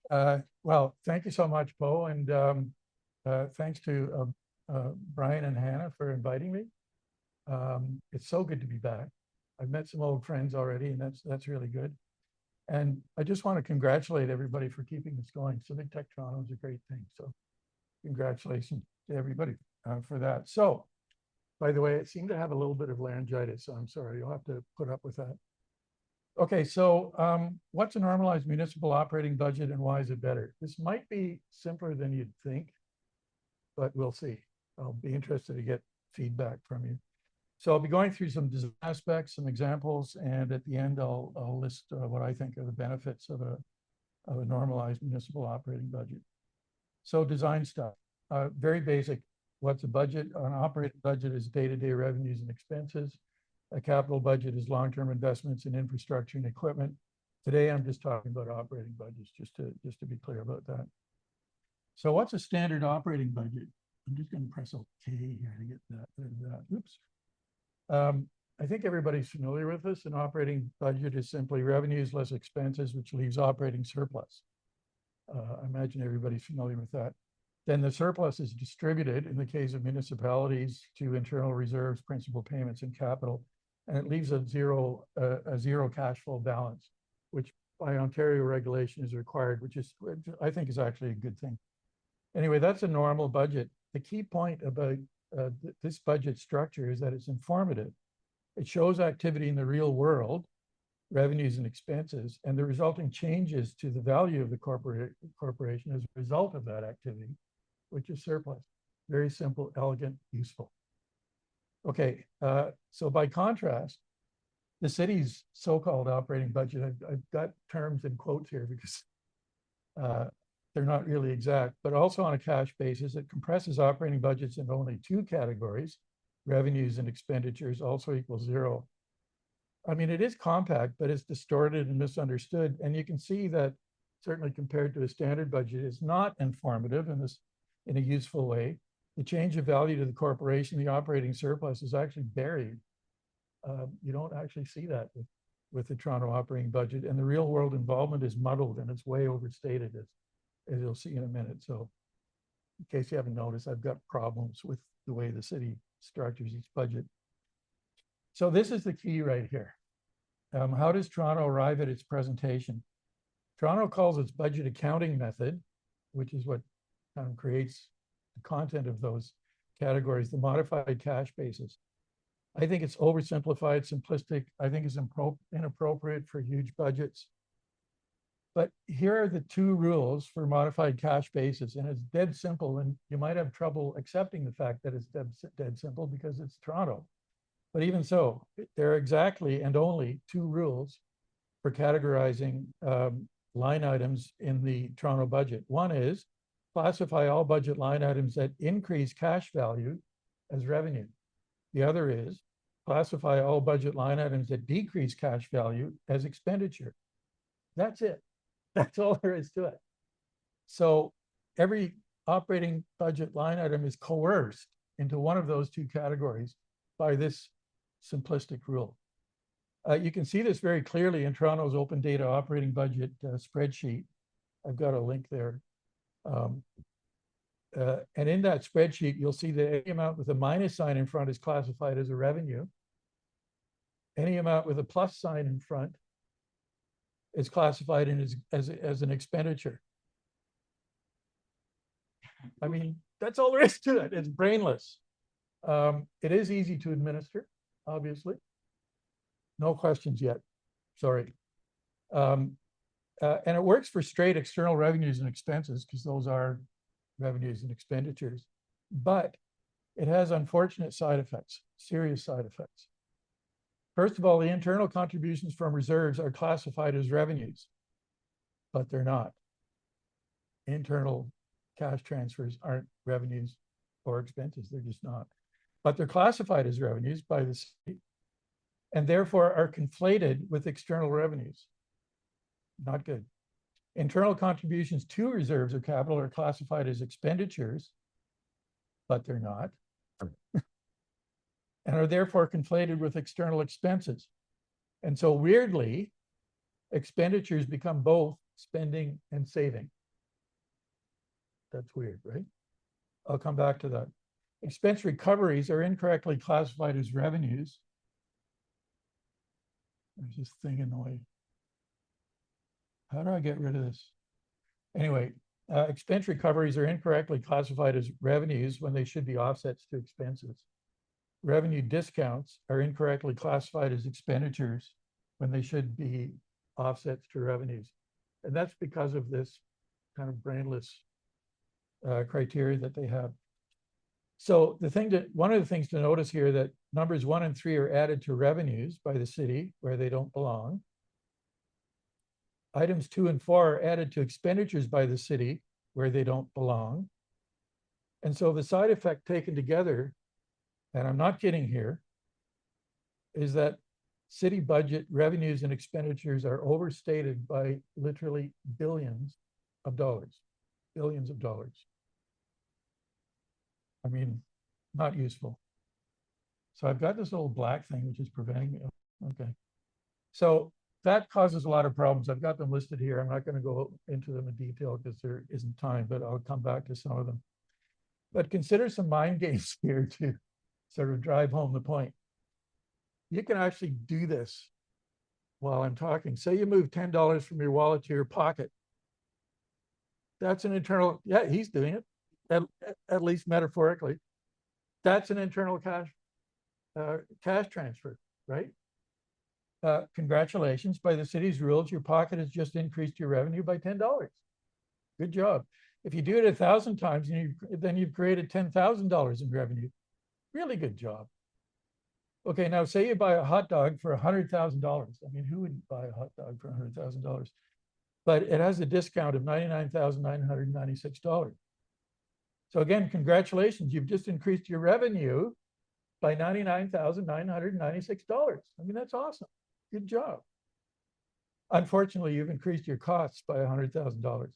Well, thank you so much, Bo, and thanks to Brian and Hannah for inviting me. It's so good to be back. I've met some old friends already, and that's really good. And I just want to congratulate everybody for keeping this going. Civic Tech Toronto is a great thing. So congratulations to everybody for that. So, by the way, I seem to have a little bit of laryngitis, so I'm sorry. You'll have to put up with that. Okay, so what's a normalized municipal operating budget and why is it better? This might be simpler than you'd think, but we'll see. I'll be interested to get feedback from you. So I'll be going through some design aspects, some examples, and at the end, I'll list what I think are the benefits of a normalized municipal operating budget. So design stuff, very basic. What's a budget? An operating budget is day-to-day revenues and expenses. A capital budget is long-term investments in infrastructure and equipment. Today, I'm just talking about operating budgets, just to be clear about that. So what's a standard operating budget? I'm just going to press OK here to get that. Oops. I think everybody's familiar with this. An operating budget is simply revenues less expenses, which leaves operating surplus. I imagine everybody's familiar with that. Then the surplus is distributed, in the case of municipalities, to internal reserves, principal payments, and capital, and it leaves a zero cash flow balance, which by Ontario regulation is required, which I think is actually a good thing. Anyway, that's a normal budget. The key point about this budget structure is that it's informative. It shows activity in the real world, revenues and expenses, and the resulting changes to the value of the corporation as a result of that activity, which is surplus. Very simple, elegant, useful. Okay, so by contrast, the city's so-called operating budget, I've got terms in quotes here because they're not really exact, but also on a cash basis, it compresses operating budgets into only two categories, revenues and expenditures, also equals zero. I mean, it is compact, but it's distorted and misunderstood. And you can see that certainly compared to a standard budget, it's not informative in a useful way. The change of value to the corporation, the operating surplus is actually buried. You don't actually see that with the Toronto operating budget, and the real world involvement is muddled and it's way overstated, as you'll see in a minute. So in case you haven't noticed, I've got problems with the way the city structures its budget. So this is the key right here. How does Toronto arrive at its presentation? Toronto calls its budget accounting method, which is what creates the content of those categories, the modified cash basis. I think it's oversimplified, simplistic. I think it's inappropriate for huge budgets. But here are the two rules for modified cash basis, and it's dead simple, and you might have trouble accepting the fact that it's dead simple because it's Toronto. But even so, there are exactly and only two rules for categorizing line items in the Toronto budget. One is classify all budget line items that increase cash value as revenue. The other is classify all budget line items that decrease cash value as expenditure. That's it. That's all there is to it. So every operating budget line item is coerced into one of those two categories by this simplistic rule. You can see this very clearly in Toronto's open data operating budget spreadsheet. I've got a link there. And in that spreadsheet, you'll see that any amount with a minus sign in front is classified as a revenue. Any amount with a plus sign in front is classified as an expenditure. I mean, that's all there is to it. It's brainless. It is easy to administer, obviously. No questions yet. Sorry. And it works for straight external revenues and expenses because those are revenues and expenditures. But it has unfortunate side effects, serious side effects. First of all, the internal contributions from reserves are classified as revenues, but they're not. Internal cash transfers aren't revenues or expenses, they're just not. But they're classified as revenues by the state and therefore are conflated with external revenues. Not good. Internal contributions to reserves or capital are classified as expenditures, but they're not. And are therefore conflated with external expenses. And so weirdly, expenditures become both spending and saving. That's weird, right? I'll come back to that. Expense recoveries are incorrectly classified as revenues. There's this thing in the way. How do I get rid of this? Anyway, expense recoveries are incorrectly classified as revenues when they should be offsets to expenses. Revenue discounts are incorrectly classified as expenditures when they should be offsets to revenues. And that's because of this kind of brainless criteria that they have. So one of the things to notice here that numbers 1 and 3 are added to revenues by the city where they don't belong. Items 2 and 4 are added to expenditures by the city where they don't belong. And so the side effect taken together, and I'm not kidding here, is that city budget revenues and expenditures are overstated by literally billions of dollars, billions of dollars. I mean, not useful. So I've got this little black thing, which is preventing me. Okay. So that causes a lot of problems. I've got them listed here. I'm not going to go into them in detail because there isn't time, but I'll come back to some of them. But consider some mind games here to sort of drive home the point. You can actually do this while I'm talking. Say you move $10 from your wallet to your pocket. That's an internal, yeah, he's doing it, at least metaphorically. That's an internal cash transfer, right? Congratulations, by the city's rules, your pocket has just increased your revenue by $10. Good job. If you do it 1,000 times, then you've created $10,000 in revenue. Really good job. Okay, now say you buy a hot dog for $100,000. I mean, who would buy a hot dog for $100,000? But it has a discount of $99,996. So again, congratulations, you've just increased your revenue by $99,996. I mean, that's awesome. Good job. Unfortunately, you've increased your costs by $100,000.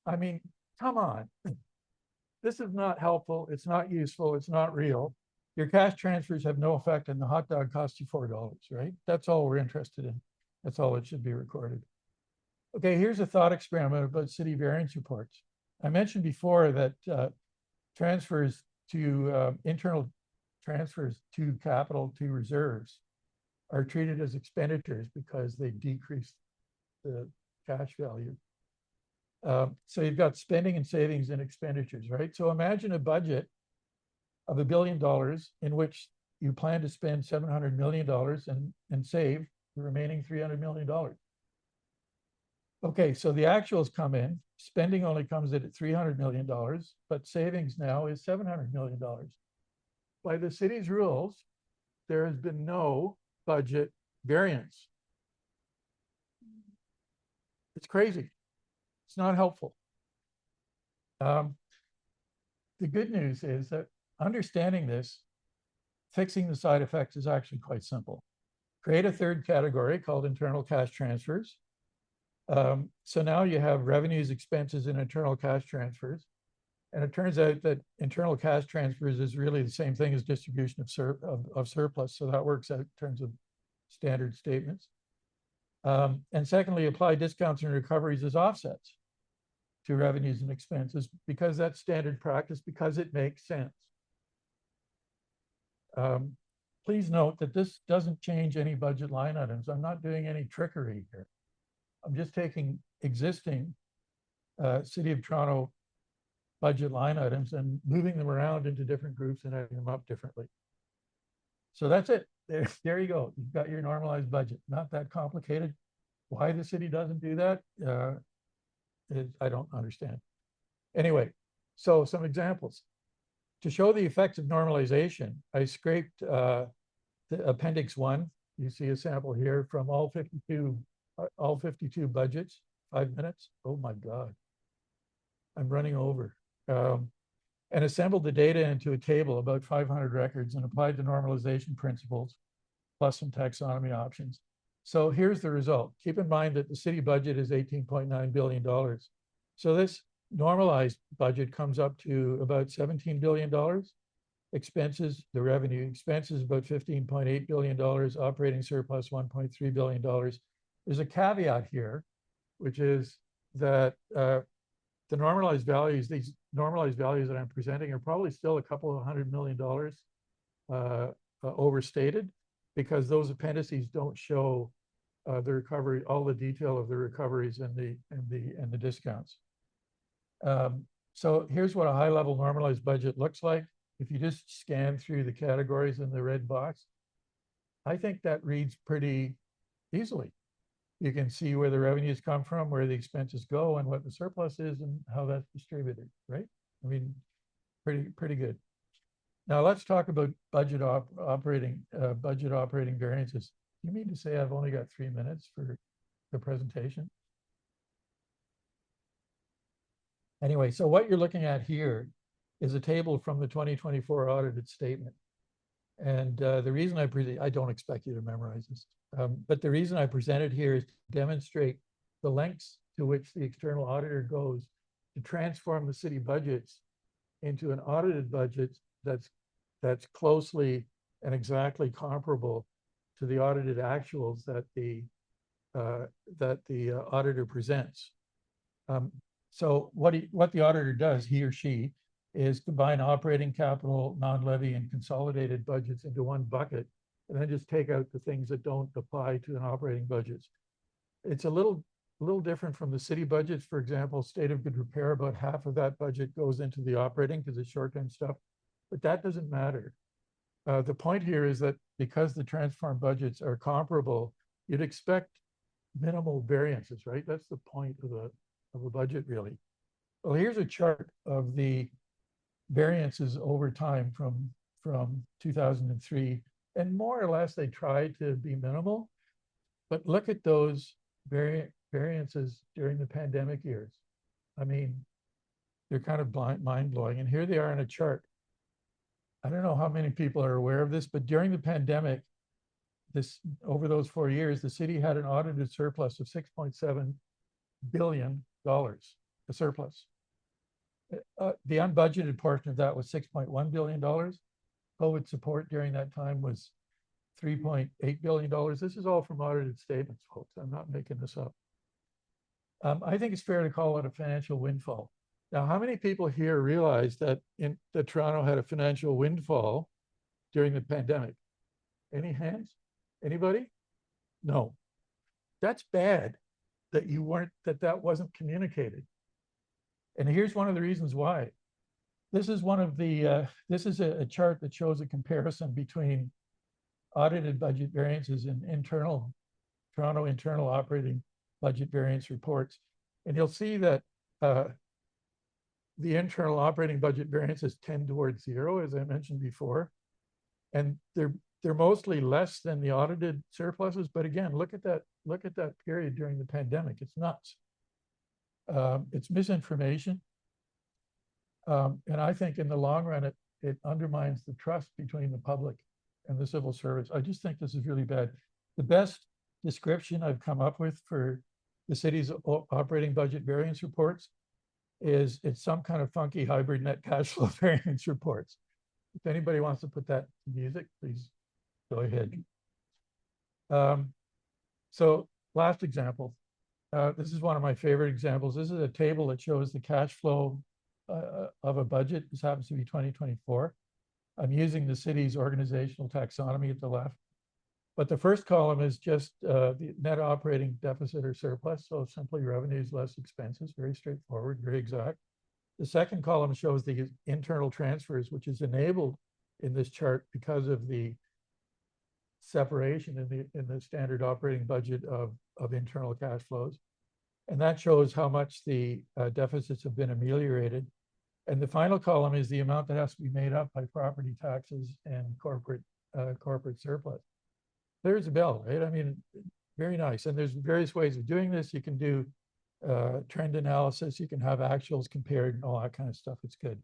I mean, come on. This is not helpful. It's not useful. It's not real. Your cash transfers have no effect, and the hot dog costs you $4, right? That's all we're interested in. That's all that should be recorded. Okay, here's a thought experiment about city variance reports. I mentioned before that transfers to internal transfers to capital to reserves are treated as expenditures because they decrease the cash value. So you've got spending and savings and expenditures, right? So imagine a budget of $1 billion in which you plan to spend $700 million and save the remaining $300 million. Okay, so the actuals come in, spending only comes in at $300 million, but savings now is $700 million. By the city's rules, there has been no budget variance. It's crazy. It's not helpful. The good news is that understanding this, fixing the side effects is actually quite simple. Create a third category called internal cash transfers. So now you have revenues, expenses, and internal cash transfers. And it turns out that internal cash transfers is really the same thing as distribution of surplus. So that works out in terms of standard statements. And secondly, apply discounts and recoveries as offsets to revenues and expenses because that's standard practice, because it makes sense. Please note that this doesn't change any budget line items. I'm not doing any trickery here. I'm just taking existing City of Toronto budget line items and moving them around into different groups and adding them up differently. So that's it. There you go. You've got your normalized budget. Not that complicated. Why the city doesn't do that, I don't understand. Anyway, so some examples. To show the effects of normalization, I scraped the Appendix 1. You see a sample here from all 52 budgets, 5 minutes. Oh my God, I'm running over. And assembled the data into a table, about 500 records, and applied the normalization principles, plus some taxonomy options. So here's the result. Keep in mind that the city budget is $18.9 billion. So this normalized budget comes up to about $17 billion. Expenses, the revenue expenses, about $15.8 billion, operating surplus, $1.3 billion. There's a caveat here, which is that the normalized values, these normalized values that I'm presenting are probably still a couple of $100 million overstated, because those appendices don't show the recovery, all the detail of the recoveries and the discounts. So here's what a high-level normalized budget looks like. If you just scan through the categories in the red box, I think that reads pretty easily. You can see where the revenues come from, where the expenses go, and what the surplus is, and how that's distributed, right? I mean, pretty good. Now let's talk about operating variances. You mean to say I've only got 3 minutes for the presentation? Anyway, so what you're looking at here is a table from the 2024 audited statement. And the reason I don't expect you to memorize this, but the reason I present it here is to demonstrate the lengths to which the external auditor goes to transform the city budgets into an audited budget that's closely and exactly comparable to the audited actuals that the auditor presents. So what the auditor does, he or she, is combine operating capital, non-levy, and consolidated budgets into one bucket, and then just take out the things that don't apply to an operating budget. It's a little different from the city budgets. For example, state of good repair, about half of that budget goes into the operating because it's short-term stuff, but that doesn't matter. The point here is that because the transformed budgets are comparable, you'd expect minimal variances, right? That's the point of a budget, really. Well, here's a chart of the variances over time from 2003, and more or less they try to be minimal, but look at those variances during the pandemic years. I mean, they're kind of mind-blowing, and here they are in a chart. I don't know how many people are aware of this, but during the pandemic, over those 4 years, the city had an audited surplus of $6.7 billion, a surplus. The unbudgeted portion of that was $6.1 billion. COVID support during that time was $3.8 billion. This is all from audited statements, folks. I'm not making this up. I think it's fair to call it a financial windfall. Now, how many people here realize that Toronto had a financial windfall during the pandemic? Any hands? Anybody? No. That's bad that wasn't communicated. And here's one of the reasons why. This is a chart that shows a comparison between audited budget variances and Toronto internal operating budget variance reports. And you'll see that the internal operating budget variances tend towards zero, as I mentioned before. And they're mostly less than the audited surpluses. But again, look at that period during the pandemic. It's nuts. It's misinformation. And I think in the long run, it undermines the trust between the public and the civil service. I just think this is really bad. The best description I've come up with for the city's operating budget variance reports is it's some kind of funky hybrid net cash flow variance reports. If anybody wants to put that to music, please go ahead. So last example. This is one of my favorite examples. This is a table that shows the cash flow of a budget. This happens to be 2024. I'm using the city's organizational taxonomy at the left. But the first column is just the net operating deficit or surplus. So simply revenues less expenses, very straightforward, very exact. The second column shows the internal transfers, which is enabled in this chart because of the separation in the standard operating budget of internal cash flows. And that shows how much the deficits have been ameliorated. And the final column is the amount that has to be made up by property taxes and corporate surplus. There's a bill, right? I mean, very nice. And there's various ways of doing this. You can do trend analysis. You can have actuals compared and all that kind of stuff. It's good.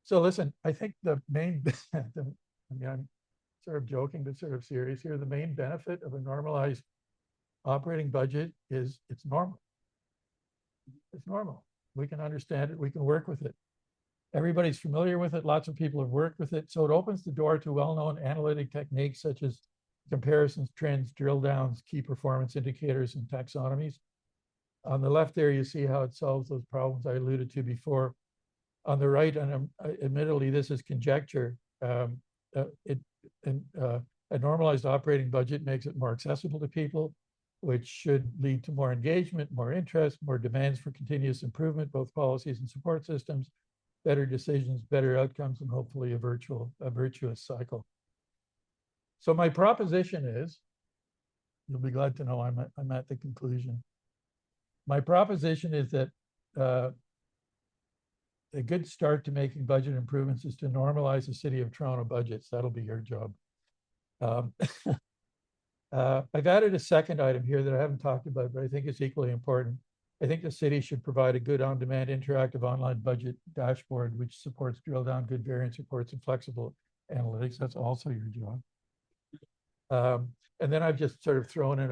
So listen, I think the main, I mean, I'm sort of joking, but sort of serious here. The main benefit of a normalized operating budget is it's normal. It's normal. We can understand it. We can work with it. Everybody's familiar with it. Lots of people have worked with it. So it opens the door to well-known analytic techniques such as comparisons, trends, drill downs, key performance indicators, and taxonomies. On the left there, you see how it solves those problems I alluded to before. On the right, and admittedly, this is conjecture. A normalized operating budget makes it more accessible to people, which should lead to more engagement, more interest, more demands for continuous improvement, both policies and support systems, better decisions, better outcomes, and hopefully a virtuous cycle. So my proposition is, you'll be glad to know I'm at the conclusion. My proposition is that a good start to making budget improvements is to normalize the City of Toronto budgets. That'll be your job. I've added a second item here that I haven't talked about, but I think it's equally important. I think the city should provide a good on-demand interactive online budget dashboard, which supports drill down, good variance reports, and flexible analytics. That's also your job. And then I've just sort of thrown in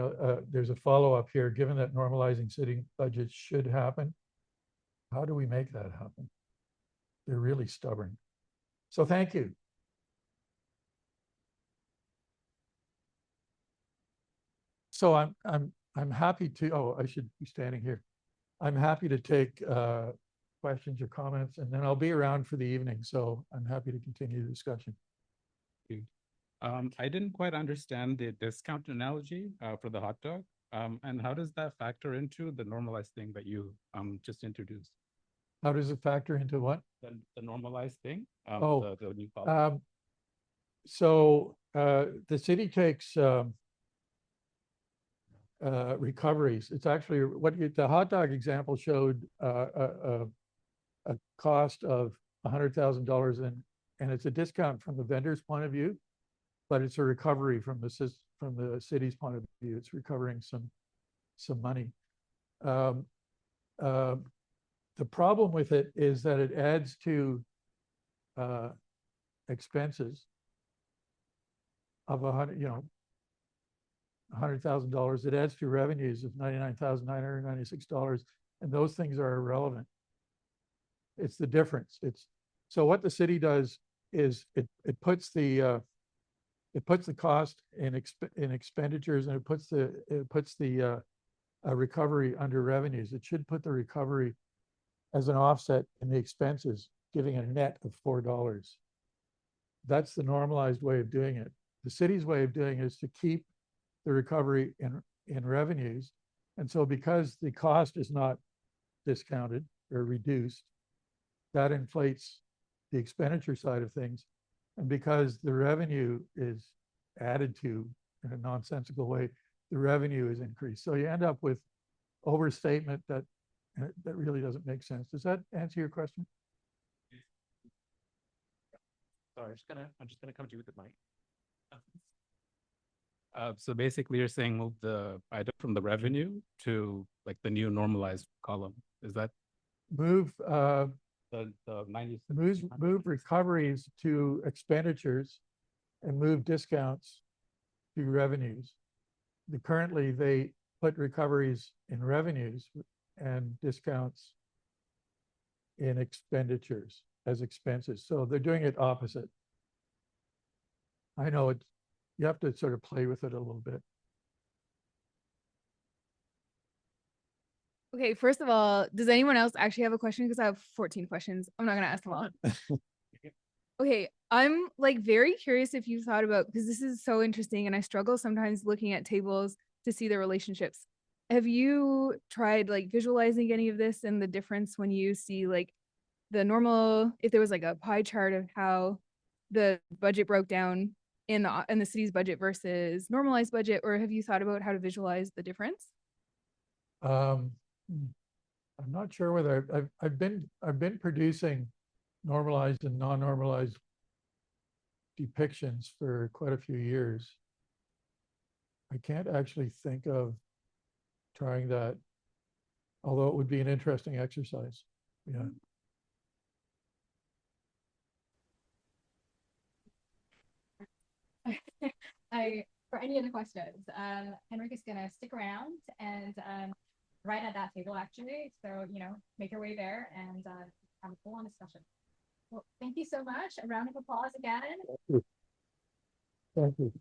there's a follow-up here. Given that normalizing city budgets should happen, how do we make that happen? They're really stubborn. So thank you. So I'm happy to, oh, I should be standing here. I'm happy to take questions or comments, and then I'll be around for the evening. So I'm happy to continue the discussion. I didn't quite understand the discount analogy for the hot dog. And how does that factor into the normalized thing that you just introduced? How does it factor into what? The normalized thing? The new policy. So the city takes recoveries. It's actually what the hot dog example showed a cost of $100,000, and it's a discount from the vendor's point of view, but it's a recovery from the city's point of view. It's recovering some money. The problem with it is that it adds to expenses of $100,000. It adds to revenues of $99,996, and those things are irrelevant. It's the difference. So what the city does is it puts the cost in expenditures, and it puts the recovery under revenues. It should put the recovery as an offset in the expenses, giving a net of $4. That's the normalized way of doing it. The city's way of doing it is to keep the recovery in revenues. And so because the cost is not discounted or reduced, that inflates the expenditure side of things. And because the revenue is added to in a nonsensical way, the revenue is increased. So you end up with overstatement that really doesn't make sense. Does that answer your question? Sorry, I'm just gonna come to you with the mic. So basically you're saying move the item from the revenue to like the new normalized column. Is that move the 90 move recoveries to expenditures and move discounts to revenues. Currently they put recoveries in revenues and discounts in expenditures as expenses. So they're doing it opposite. I know it, you have to sort of play with it a little bit. Okay, first of all, does anyone else actually have a question? Because I have 14 questions. I'm not gonna ask them all. Okay, I'm like very curious if you've thought about, because this is so interesting and I struggle sometimes looking at tables to see the relationships. Have you tried like visualizing any of this and the difference when you see like the normal, if there was like a pie chart of how the budget broke down in the city's budget versus normalized budget, or have you thought about how to visualize the difference? I'm not sure whether I've been producing normalized and non-normalized depictions for quite a few years. I can't actually think of trying that, although it would be an interesting exercise. Yeah. For any other questions, Henrik is going to stick around and right at that table actually. So, make your way there and have a full-on discussion. Well, thank you so much. A round of applause again. Thank you.